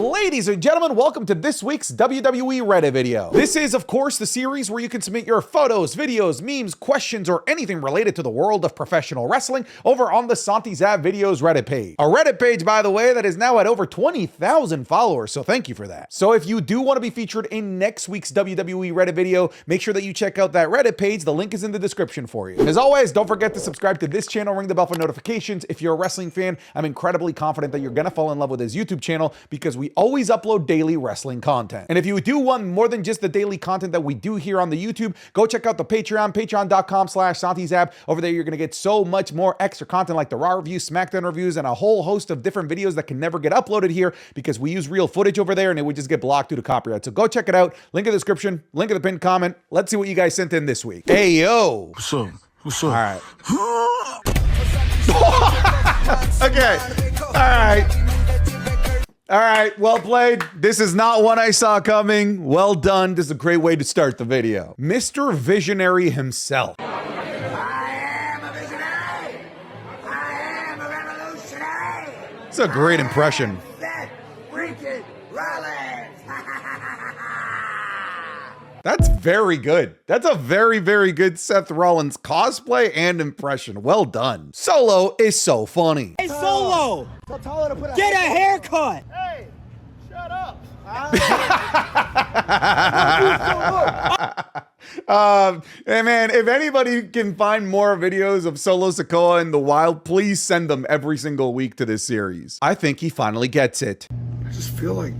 Ladies and gentlemen, welcome to this week's WWE Reddit video. This is, of course, the series where you can submit your photos, videos, memes, questions, or anything related to the world of professional wrestling over on the Santi's App Videos Reddit page. A Reddit page, by the way, that is now at over 20,000 followers, so thank you for that. So if you do want to be featured in next week's WWE Reddit video, make sure that you check out that Reddit page. The link is in the description for you. And as always, don't forget to subscribe to this channel, ring the bell for notifications. If you're a wrestling fan, I'm incredibly confident that you're gonna fall in love with this YouTube channel because we always upload daily wrestling content. And if you do want more than just the daily content that we do here on the YouTube, go check out the Patreon, patreon.com/Santi'sApp. Over there, you're gonna get so much more extra content like the Raw reviews, SmackDown reviews, and a whole host of different videos that can never get uploaded here because we use real footage over there and it would just get blocked due to copyright. So go check it out. Link in the description, link in the pinned comment. Let's see what you guys sent in this week. Hey, yo. What's up? What's up? All right. Okay. All right. All right, well played. This is not one I saw coming. Well done. This is a great way to start the video. Mr. Visionary himself. I am a visionary. I am a revolutionary. It's a great impression. Seth freaking Rollins. That's very good. That's a very, very good Seth Rollins cosplay and impression. Well done. Solo is so funny. Hey, Solo! Get a haircut! Hey, shut up. Hey man, if anybody can find more videos of Solo Sikoa in the wild, please send them every single week to this series. I think he finally gets it. I just feel like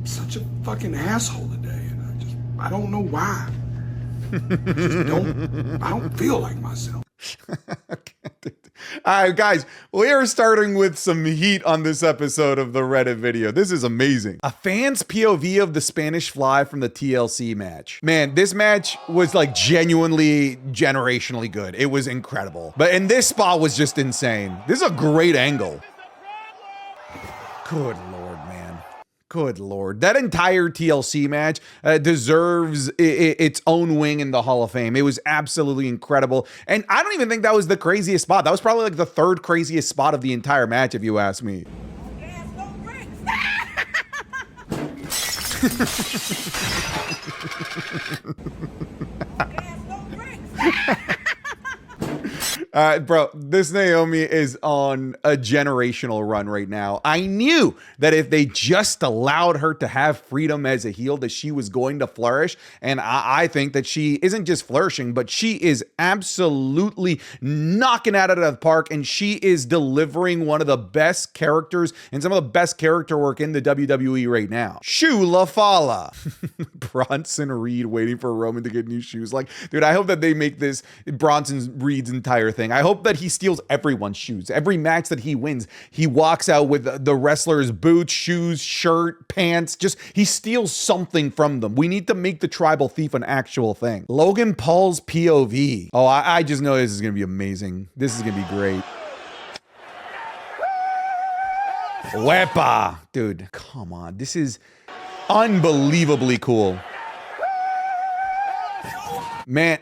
such a fucking asshole today. I don't know why. I don't feel like myself. All right, guys, we are starting with some heat on this episode of the Reddit video. This is amazing. A fan's POV of the Spanish Fly from the TLC match. Man, this match was like genuinely generationally good. It was incredible. But in this spot was just insane. This is a great angle. Good Lord, man. Good Lord. That entire TLC match deserves its own wing in the Hall of Fame. It was absolutely incredible. And I don't even think that was the craziest spot. That was probably like the third craziest spot of the entire match, if you ask me. Bro, this Naomi is on a generational run right now. I knew that if they just allowed her to have freedom as a heel, that she was going to flourish. And I think that she isn't just flourishing, but she is absolutely knocking it out of the park. And she is delivering one of the best characters and some of the best character work in the WWE right now. Shula Fala. Bronson Reed waiting for Roman to get new shoes. Like, dude, I hope that they make this Bronson Reed's entire thing. I hope that he steals everyone's shoes. Every match that he wins, he walks out with the wrestler's boots, shoes, shirt, pants. Just, he steals something from them. We need to make the tribal thief an actual thing. Logan Paul's POV. Oh, I just know this is going to be amazing. This is going to be great. Wepa. Dude, come on. This is unbelievably cool. Man,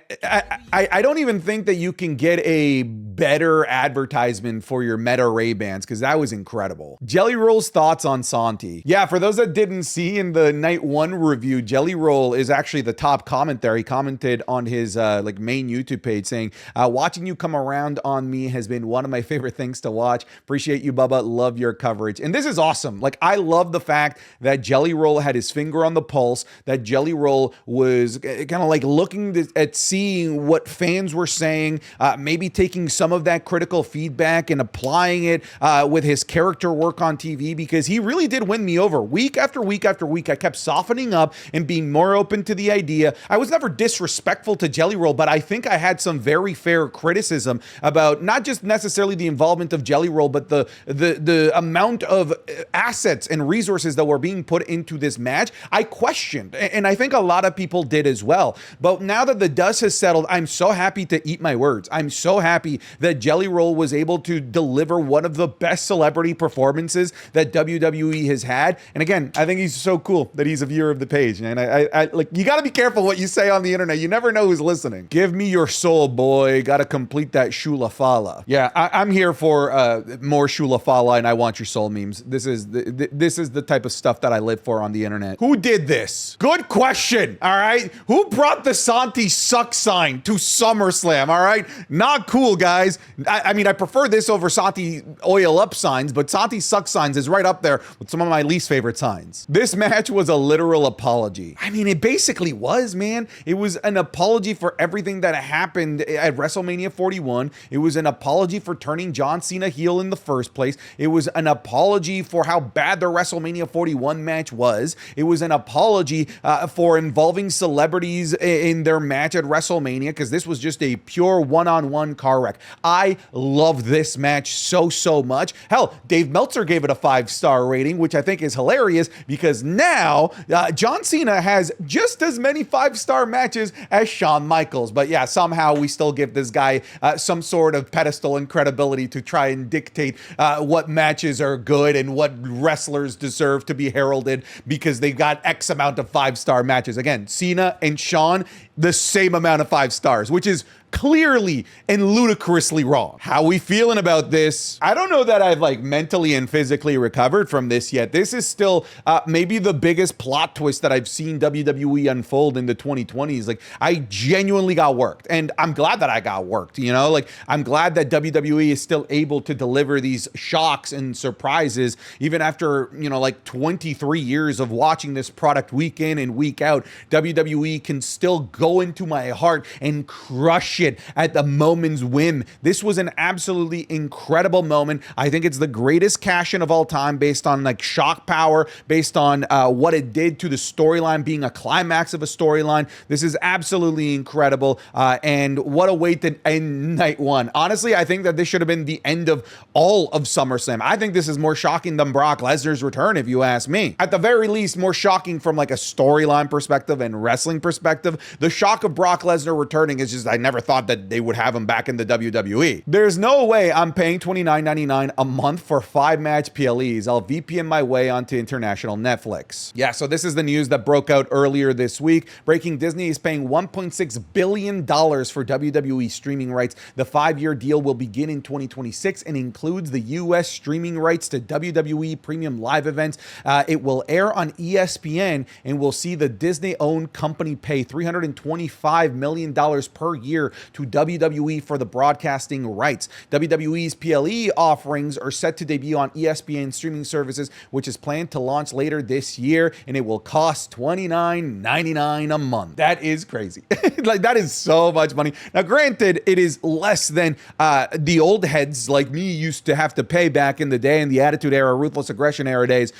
I don't even think that you can get a better advertisement for your Meta Ray-Bans because that was incredible. Jelly Roll's thoughts on Santi. Yeah, for those that didn't see in the night one review, Jelly Roll is actually the top comment there. He commented on his like main YouTube page saying, watching you come around on me has been one of my favorite things to watch. Appreciate you, Bubba. Love your coverage. And this is awesome. Like, I love the fact that Jelly Roll had his finger on the pulse, that Jelly Roll was kind of like looking at seeing what fans were saying, maybe taking some of that critical feedback and applying it with his character work on TV, because he really did win me over week after week after week. I kept softening up and being more open to the idea. I was never disrespectful to Jelly Roll, but I think I had some very fair criticism about not just necessarily the involvement of Jelly Roll, but the amount of assets and resources that were being put into this match. I questioned, and I think a lot of people did as well. But now that the dust has settled, I'm so happy to eat my words. I'm so happy that Jelly Roll was able to deliver one of the best celebrity performances that WWE has had. And again, I think he's so cool that he's a viewer of the page. And I like, you got to be careful what you say on the internet. You never know who's listening. Give me your soul, boy. Got to complete that Shula Fala. Yeah, I'm here for more Shula Fala and I want your soul memes. This is the type of stuff that I live for on the internet. Who did this? Good question. All right. Who brought the Santi suck sign to SummerSlam? All right. Not cool, guys. I mean, I prefer this over Santi oil up signs, but Santi suck signs is right up there with some of my least favorite signs. This match was a literal apology. I mean, it basically was, man. It was an apology for everything that happened at WrestleMania 41. It was an apology for turning John Cena heel in the first place. It was an apology for how bad their WrestleMania 41 match was. It was an apology for involving celebrities in their match at WrestleMania, because this was just a pure one-on-one car wreck. I love this match so much. Hell, Dave Meltzer gave it a 5-star rating, which I think is hilarious because now John Cena has just as many 5-star matches as Shawn Michaels. But yeah, somehow we still give this guy some sort of pedestal and credibility to try and dictate what matches are good and what wrestlers deserve to be heralded because they've got X amount of 5-star matches. Again, Cena and Shawn, the same amount of 5 stars, which is clearly and ludicrously wrong. How we feeling about this? I don't know that I've like mentally and physically recovered from this yet. This is still maybe the biggest plot twist that I've seen WWE unfold in the 2020s. Like, I genuinely got worked, and I'm glad that I got worked, you know? Like, I'm glad that WWE is still able to deliver these shocks and surprises even after, you know, like 23 years of watching this product week in and week out. WWE can still go into my heart and crush it at the moment's whim. This was an absolutely incredible moment. I think it's the greatest cash-in of all time based on like shock power, based on what it did to the storyline being a climax of a storyline. This is absolutely incredible. And what a way to end night one. Honestly, I think that this should have been the end of all of SummerSlam. I think this is more shocking than Brock Lesnar's return, if you ask me. At the very least, more shocking from like a storyline perspective and wrestling perspective. The shock of Brock Lesnar returning is just, I never thought that they would have him back in the WWE. There's no way I'm paying $29.99 a month for 5-match PLEs. I'll VPN my way onto international Netflix. Yeah, so this is the news that broke out earlier this week. Breaking: Disney is paying $1.6 billion for WWE streaming rights. The 5-year deal will begin in 2026 and includes the US streaming rights to WWE premium live events. It will air on ESPN and will see the Disney-owned company pay $325 million per year to WWE for the broadcasting rights. WWE's PLE offerings are set to debut on ESPN streaming services, which is planned to launch later this year, and it will cost $29.99 a month. That is crazy. Like, that is so much money. Now, granted, it is less than the old heads like me used to have to pay back in the day, in the Attitude Era, Ruthless Aggression Era days,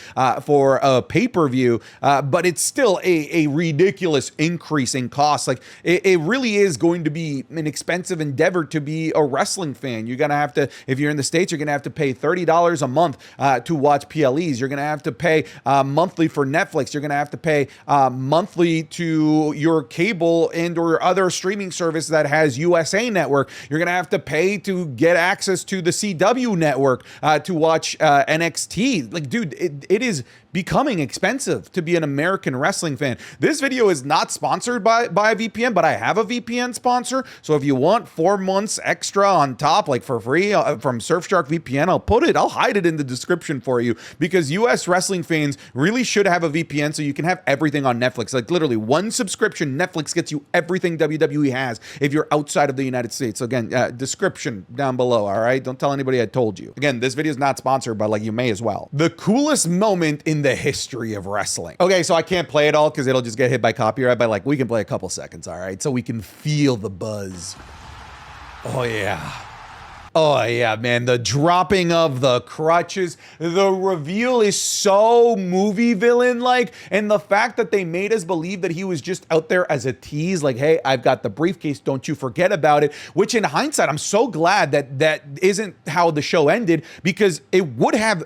for a pay-per-view, but it's still a ridiculous increase in cost. Like, it really is going to be an expensive endeavor to be a wrestling fan. You're gonna have to, if you're in the States, you're gonna have to pay $30 a month to watch PLEs. You're gonna have to pay monthly for Netflix. You're gonna have to pay monthly to your cable and or other streaming service that has USA Network. You're gonna have to pay to get access to the CW network to watch NXT. Like, dude, it is becoming expensive to be an American wrestling fan. This video is not sponsored by a VPN, but I have a VPN sponsor. So if you want 4 months extra on top, like for free from Surfshark VPN, I'll hide it in the description for you, because US wrestling fans really should have a VPN so you can have everything on Netflix. Like, literally one subscription, Netflix gets you everything WWE has if you're outside of the United States. So again, description down below. All right. Don't tell anybody I told you. Again, this video is not sponsored, but like, you may as well. The coolest moment in the history of wrestling. Okay, so I can't play it all because it'll just get hit by copyright, but like, we can play a couple seconds, all right? So we can feel the buzz. Oh yeah. Oh yeah, man, the dropping of the crutches, the reveal is so movie villain-like, and the fact that they made us believe that he was just out there as a tease, like, hey, I've got the briefcase, don't you forget about it, which in hindsight, I'm so glad that that isn't how the show ended, because it would have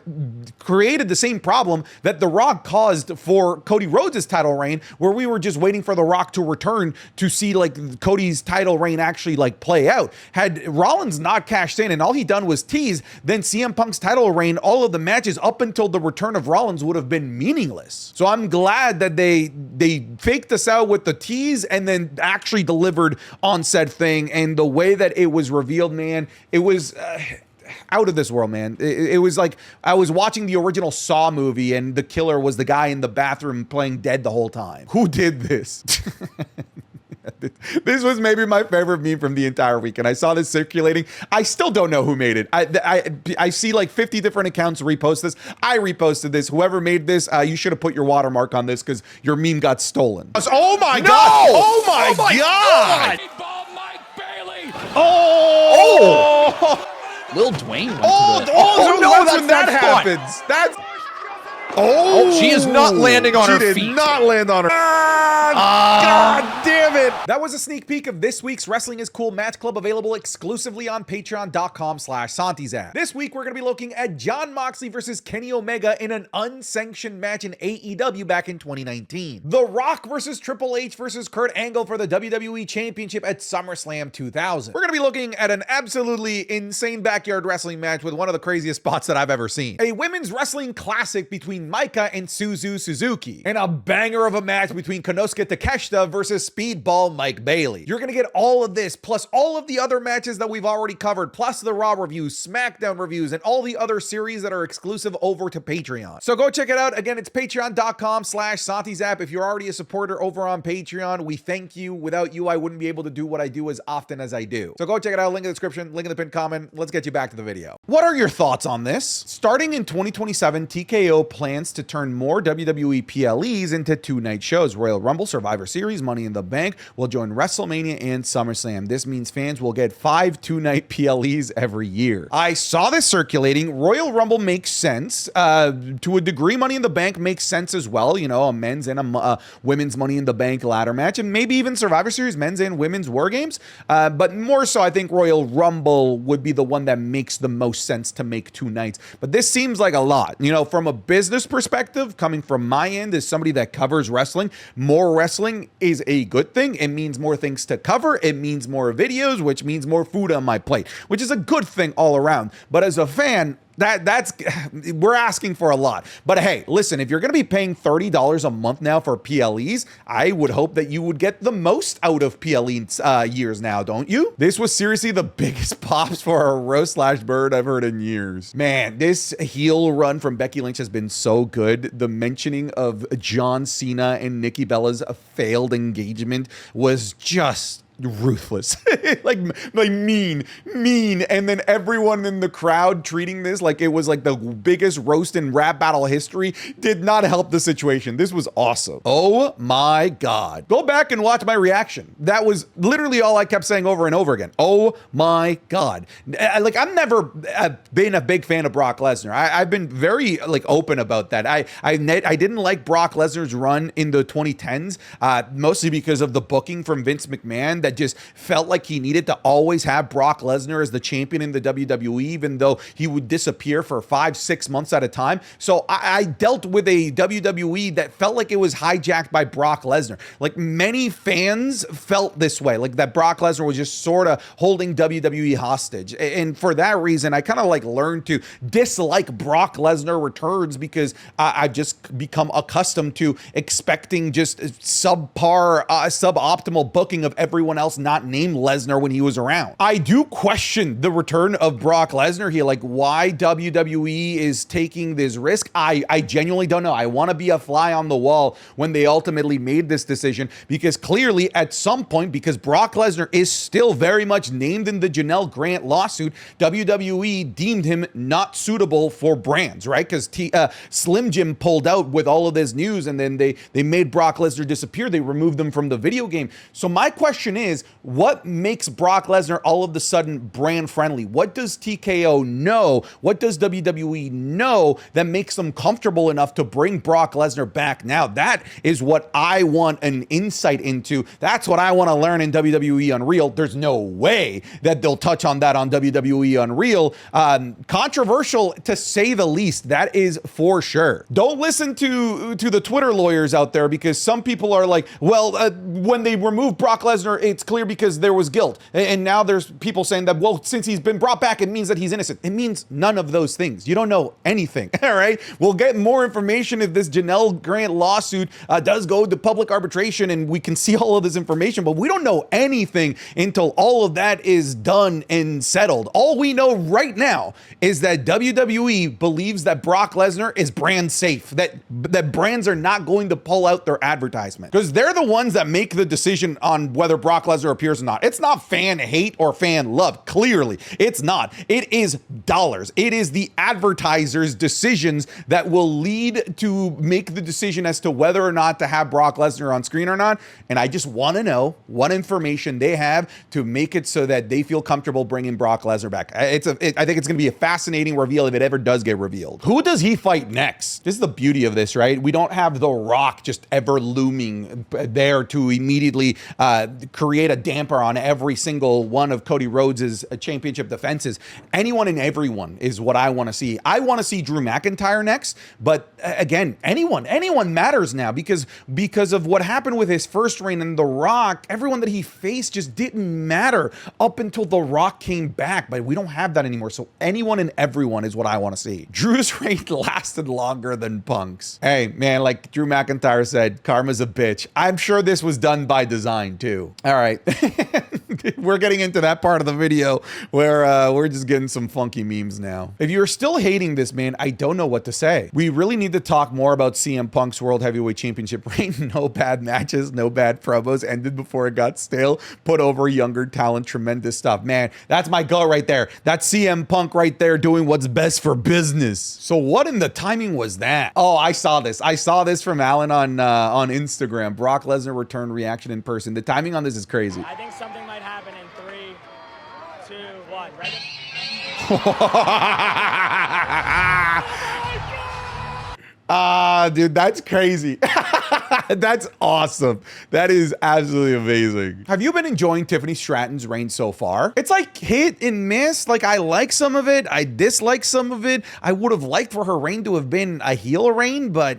created the same problem that The Rock caused for Cody Rhodes' title reign, where we were just waiting for The Rock to return to see like Cody's title reign actually like play out. Had Rollins not cashed in and all he done was tease, then CM Punk's title reign, all of the matches up until the return of Rollins would have been meaningless. So I'm glad that they faked us out with the tease and then actually delivered on said thing. And the way that it was revealed, man, it was out of this world, man. It was like I was watching the original Saw movie and the killer was the guy in the bathroom playing dead the whole time. Who did this? This was maybe my favorite meme from the entire weekend. I saw this circulating. I still don't know who made it. I see like 50 different accounts repost this. I reposted this. Whoever made this, you should have put your watermark on this because your meme got stolen. Oh my God! Oh my God! Oh! Lil Dwayne went to the... Oh no, that's when that happens. That's... Oh, she is not landing on her feet. She did not land on her. God damn it. That was a sneak peek of this week's Wrestling is Cool Match Club, available exclusively on patreon.com/SantiZap. This week, we're going to be looking at Jon Moxley versus Kenny Omega in an unsanctioned match in AEW back in 2019. The Rock versus Triple H versus Kurt Angle for the WWE Championship at SummerSlam 2000. We're going to be looking at an absolutely insane backyard wrestling match with one of the craziest spots that I've ever seen. A women's wrestling classic between Maika and Suzu Suzuki, and a banger of a match between Konosuke Takeshita versus Speedball Mike Bailey. You're gonna get all of this, plus all of the other matches that we've already covered, plus the Raw reviews, SmackDown reviews, and all the other series that are exclusive over to Patreon. So go check it out. Again, it's patreon.com/SantiZap. If you're already a supporter over on Patreon, we thank you. Without you, I wouldn't be able to do what I do as often as I do. So go check it out. Link in the description, link in the pinned comment. Let's get you back to the video. What are your thoughts on this? Starting in 2027, TKO plans to turn more WWE PLEs into two-night shows. Royal Rumble, Survivor Series, Money in the Bank will join WrestleMania and SummerSlam. This means fans will get 5 two-night PLEs every year. I saw this circulating. Royal Rumble makes sense. To a degree, Money in the Bank makes sense as well. You know, a men's and a women's Money in the Bank ladder match, and maybe even Survivor Series, men's and women's War Games. But more so, I think Royal Rumble would be the one that makes the most sense to make 2 nights. But this seems like a lot. You know, from a business perspective, coming from my end as somebody that covers wrestling, more wrestling is a good thing. It means more things to cover. It means more videos, which means more food on my plate, which is a good thing all around. But as a fan, that's we're asking for a lot. But hey, listen, if you're going to be paying $30 a month now for PLEs, I would hope that you would get the most out of PLE years now, don't you? This was seriously the biggest pops for a roast/bird I've heard in years. Man, this heel run from Becky Lynch has been so good. The mentioning of John Cena and Nikki Bella's failed engagement was just ruthless. like mean, and then everyone in the crowd treating this like it was like the biggest roast in rap battle history did not help the situation. This was awesome. Oh my God. Go back and watch my reaction. That was literally all I kept saying over and over again. Oh my God. Like, I've never been a big fan of Brock Lesnar. I've been very like open about that. I didn't like Brock Lesnar's run in the 2010s, mostly because of the booking from Vince McMahon that just felt like he needed to always have Brock Lesnar as the champion in the WWE, even though he would disappear for 5-6 months at a time. So I dealt with a WWE that felt like it was hijacked by Brock Lesnar. Like, many fans felt this way, like that Brock Lesnar was just sort of holding WWE hostage. And for that reason, I kind of like learned to dislike Brock Lesnar returns, because I've just become accustomed to expecting just suboptimal booking of everyone else not named Lesnar when he was around. I do question the return of Brock Lesnar here, like why WWE is taking this risk. I genuinely don't know. I want to be a fly on the wall when they ultimately made this decision, because clearly at some point, because Brock Lesnar is still very much named in the Janelle Grant lawsuit, WWE deemed him not suitable for brands, right? Because Slim Jim pulled out with all of this news, and then they made Brock Lesnar disappear. They removed them from the video game. So my question is, what makes Brock Lesnar all of a sudden brand friendly? What does TKO know? What does WWE know that makes them comfortable enough to bring Brock Lesnar back now? That is what I want an insight into. That's what I want to learn in WWE Unreal. There's no way that they'll touch on that on WWE Unreal. Controversial to say the least, that is for sure. Don't listen to the Twitter lawyers out there, because some people are like, well, when they remove Brock Lesnar, it's clear because there was guilt. And now there's people saying that, well, since he's been brought back, it means that he's innocent. It means none of those things. You don't know anything, all right? We'll get more information if this Janelle Grant lawsuit does go to public arbitration and we can see all of this information, but we don't know anything until all of that is done and settled. All we know right now is that WWE believes that Brock Lesnar is brand safe, that brands are not going to pull out their advertisement, because they're the ones that make the decision on whether Brock Lesnar appears or not. It's not fan hate or fan love. Clearly, it's not. It is dollars. It is the advertisers' decisions that will lead to make the decision as to whether or not to have Brock Lesnar on screen or not. And I just want to know what information they have to make it so that they feel comfortable bringing Brock Lesnar back. I think it's going to be a fascinating reveal if it ever does get revealed. Who does he fight next? This is the beauty of this, right? We don't have The Rock just ever looming there to immediately create a damper on every single one of Cody Rhodes' championship defenses. Anyone and everyone is what I want to see. I want to see Drew McIntyre next, but again, anyone matters now because of what happened with his first reign, and The Rock, everyone that he faced just didn't matter up until The Rock came back, but we don't have that anymore. So anyone and everyone is what I want to see. Drew's reign lasted longer than Punk's. Hey, man, like Drew McIntyre said, karma's a bitch. I'm sure this was done by design too. All right. We're getting into that part of the video where we're just getting some funky memes now. If you're still hating this, man, I don't know what to say. We really need to talk more about CM Punk's World Heavyweight Championship reign. No bad matches, no bad promos, ended before it got stale, put over younger talent, tremendous stuff. Man, that's my goal right there. That's CM Punk right there doing what's best for business. So what in the timing was that? Oh, I saw this. I saw this from Alan on Instagram. Brock Lesnar return reaction in person. The timing on this is crazy. I think something might happen in 3, 2, 1. Ready? Dude, that's crazy. That's awesome. That is absolutely amazing. Have you been enjoying Tiffany Stratton's reign so far? It's like hit and miss. Like, I like some of it. I dislike some of it. I would have liked for her reign to have been a heel reign, but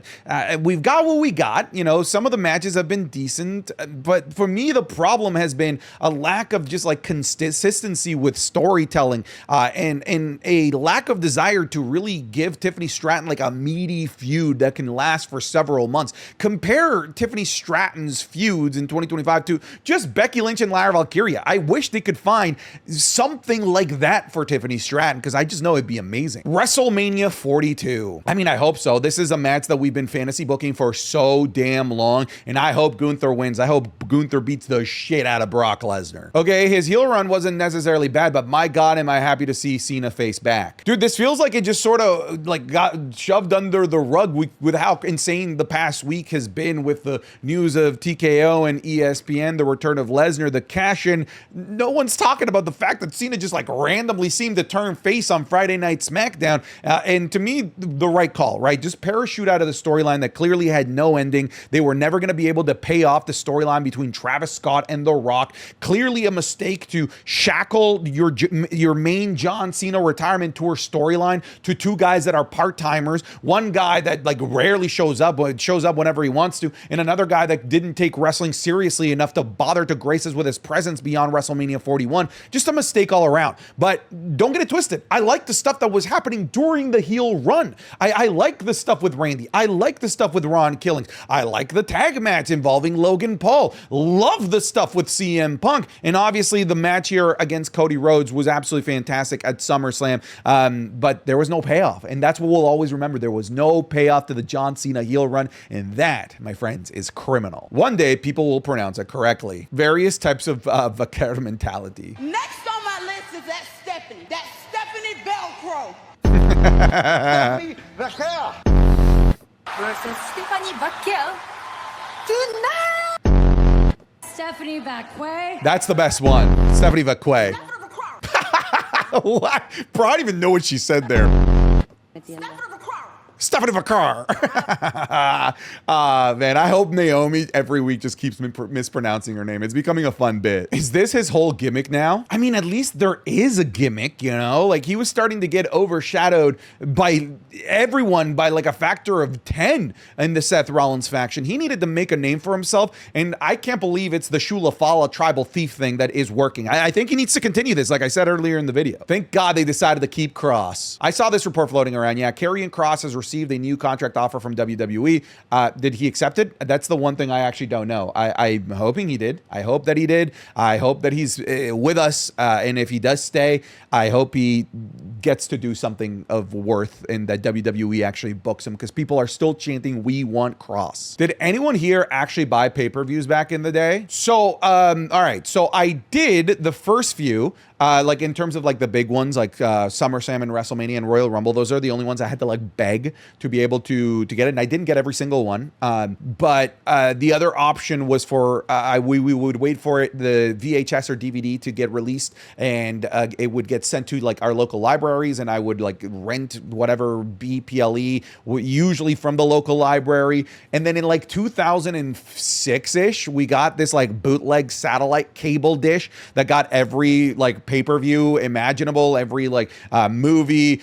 we've got what we got. You know, some of the matches have been decent, but for me, the problem has been a lack of just like consistency with storytelling and a lack of desire to really give Tiffany Stratton like a meaty feud that can last for several months. Compare Tiffany Stratton's feuds in 2025 to just Becky Lynch and Lara Valkyria. I wish they could find something like that for Tiffany Stratton, because I just know it'd be amazing. WrestleMania 42. I mean, I hope so. This is a match that we've been fantasy booking for so damn long, and I hope Gunther wins. I hope Gunther beats the shit out of Brock Lesnar. Okay, his heel run wasn't necessarily bad, but my God, am I happy to see Cena face back. Dude, this feels like it just sort of like got shoved under the rug with how insane the past week has been with the news of TKO and ESPN, the return of Lesnar, the cash-in. No one's talking about the fact that Cena just like randomly seemed to turn face on Friday Night SmackDown. And to me, the right call, right? Just parachute out of the storyline that clearly had no ending. They were never going to be able to pay off the storyline between Travis Scott and The Rock. Clearly a mistake to shackle your main John Cena retirement tour storyline to two guys that are part-timers. One guy that like rarely shows up, but shows up whenever he wants to, and another guy that didn't take wrestling seriously enough to bother to grace us with his presence beyond WrestleMania 41. Just a mistake all around. But don't get it twisted. I like the stuff that was happening during the heel run. I like the stuff with Randy. I like the stuff with Ron Killings. I like the tag match involving Logan Paul. Love the stuff with CM Punk. And obviously the match here against Cody Rhodes was absolutely fantastic at SummerSlam. But there was no payoff. And that's what we'll always remember. There was no payoff to the John Cena heel run. And that, my friends, is criminal. One day, people will pronounce it correctly. Various types of vaquero mentality. Next on my list is that Stephanie Velcro. Stephanie Vaquer versus Stephanie Vaquer tonight. Stephanie Vacquet. That's the best one. Stephanie Vacquet. What? Bro, I don't even know what she said there. Stephanie Vacquet. Man, I hope Naomi every week just keeps mispronouncing her name. It's becoming a fun bit. Is this his whole gimmick now? I mean, at least there is a gimmick, you know? Like, he was starting to get overshadowed by everyone by like a factor of 10 in the Seth Rollins faction. He needed to make a name for himself, and I can't believe it's the Shula Fala tribal thief thing that is working. I think he needs to continue this, like I said earlier in the video. Thank God they decided to keep Kross. I saw this report floating around. Yeah, Karrion Kross has received a new contract offer from WWE. Did he accept it? That's the one thing I actually don't know. I'm hoping he did. I hope that he did. I hope that he's with us. And if he does stay, I hope he gets to do something of worth and that WWE actually books him, because people are still chanting, "We want Kross." Did anyone here actually buy pay-per-views back in the day? So, all right. So I did the first few. Like in terms of like the big ones, like SummerSlam and WrestleMania and Royal Rumble, those are the only ones I had to like beg to be able to get it. And I didn't get every single one. But the other option was for we would wait for it, the VHS or DVD to get released, and it would get sent to like our local libraries, and I would like rent whatever BPLE, usually from the local library. And then in like 2006-ish, we got this like bootleg satellite cable dish that got every like pay-per-view imaginable, every like movie,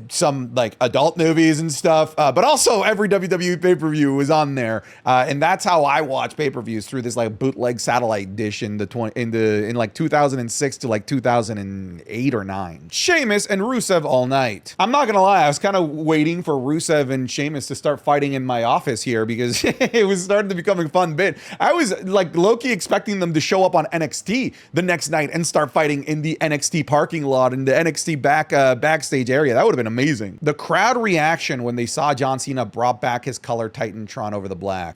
some like adult movies and stuff, but also every WWE pay-per-view was on there, and that's how I watch pay-per-views, through this like bootleg satellite dish in like 2006 to like 2008 or 9. Sheamus and Rusev all night. I'm not gonna lie, I was kind of waiting for Rusev and Sheamus to start fighting in my office here, because it was starting to become a fun bit. I was like low-key expecting them to show up on NXT the next night and start fighting in the NXT parking lot, in the NXT backstage area. That would have been amazing. The crowd reaction when they saw John Cena brought back his color Titantron over the black.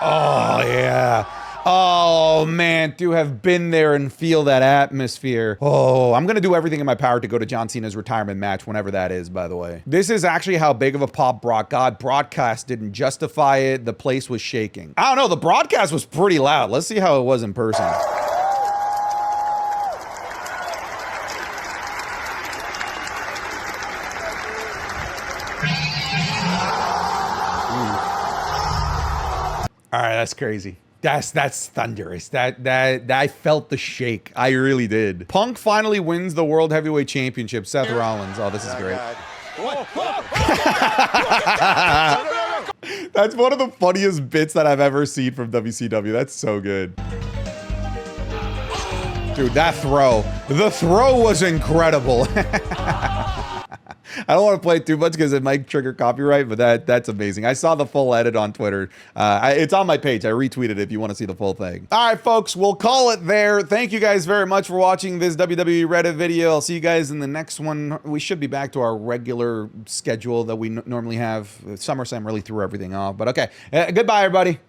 Oh yeah. Oh man, to have been there and feel that atmosphere. Oh, I'm gonna do everything in my power to go to John Cena's retirement match, whenever that is, by the way. This is actually how big of a pop Brock got. Broadcast didn't justify it. The place was shaking. I don't know, the broadcast was pretty loud. Let's see how it was in person. All right, that's crazy. That's thunderous. That I felt the shake. I really did. Punk finally wins the World Heavyweight Championship. Seth Rollins. Oh, this is great. That's one of the funniest bits that I've ever seen from WCW. That's so good. Dude, that throw. The throw was incredible. I don't want to play it too much because it might trigger copyright, but that's amazing. I saw the full edit on Twitter. It's on my page. I retweeted it if you want to see the full thing. All right, folks, we'll call it there. Thank you guys very much for watching this WWE Reddit video. I'll see you guys in the next one. We should be back to our regular schedule that we normally have. SummerSlam really threw everything off, but okay. Goodbye, everybody.